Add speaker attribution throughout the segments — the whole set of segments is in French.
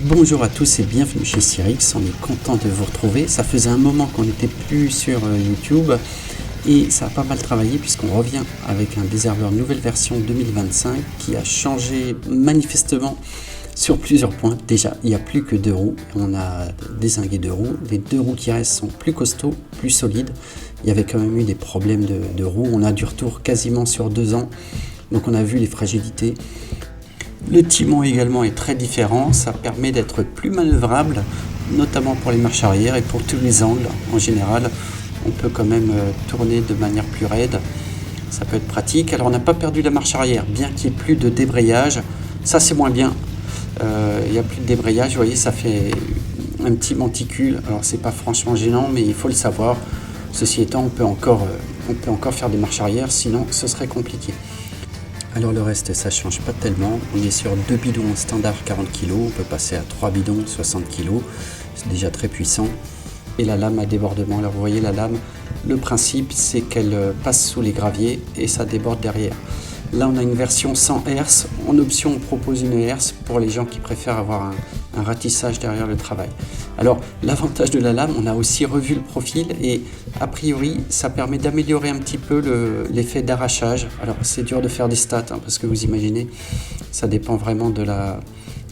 Speaker 1: Bonjour à tous et bienvenue chez Cyrix, on est content de vous retrouver. Ça faisait un moment qu'on n'était plus sur YouTube et ça a pas mal travaillé puisqu'on revient avec un désherbeur nouvelle version 2025 qui a changé manifestement sur plusieurs points. Déjà, il n'y a plus que 2 roues, on a dézingué 2 roues. Les 2 roues qui restent sont plus costauds, plus solides. Il y avait quand même eu des problèmes de roues, on a du retour quasiment sur 2 ans, donc on a vu les fragilités. Le timon également est très différent, ça permet d'être plus manœuvrable, notamment pour les marches arrière et pour tous les angles. En général, on peut quand même tourner de manière plus raide, ça peut être pratique. Alors on n'a pas perdu la marche arrière, bien qu'il n'y ait plus de débrayage, ça c'est moins bien. Il n'y a plus de débrayage, vous voyez, ça fait un petit monticule. Alors c'est pas franchement gênant, mais il faut le savoir. Ceci étant, on peut encore faire des marches arrière, sinon ce serait compliqué. Alors le reste, ça change pas tellement. On est sur 2 bidons standard 40 kg, on peut passer à 3 bidons 60 kg, c'est déjà très puissant. Et la lame à débordement, alors vous voyez la lame, le principe c'est qu'elle passe sous les graviers et ça déborde derrière. Là on a une version sans herse, en option on propose une herse pour les gens qui préfèrent avoir un ratissage derrière le travail. Alors l'avantage de la lame, on a aussi revu le profil et a priori ça permet d'améliorer un petit peu l'effet d'arrachage. Alors c'est dur de faire des stats parce que vous imaginez, ça dépend vraiment de la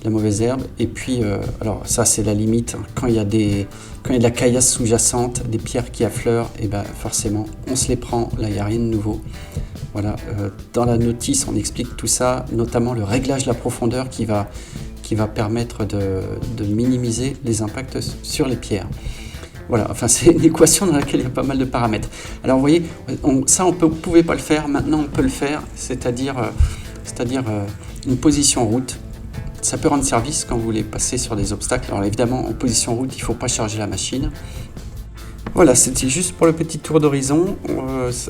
Speaker 1: mauvaise herbe. Et puis alors ça c'est la limite, quand il y a de la caillasse sous-jacente, des pierres qui affleurent, et ben forcément on se les prend, là il n'y a rien de nouveau. Voilà, dans la notice on explique tout ça, notamment le réglage de la profondeur qui va permettre de minimiser les impacts sur les pierres. Voilà, enfin c'est une équation dans laquelle il y a pas mal de paramètres. Alors vous voyez, ça on ne pouvait pas le faire, maintenant on peut le faire, c'est-à-dire une position route. Ça peut rendre service quand vous voulez passer sur des obstacles. Alors évidemment en position route il ne faut pas charger la machine. Voilà, c'était juste pour le petit tour d'horizon.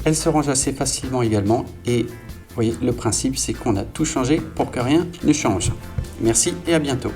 Speaker 1: Elle se range assez facilement également. Et vous voyez, le principe, c'est qu'on a tout changé pour que rien ne change. Merci et à bientôt.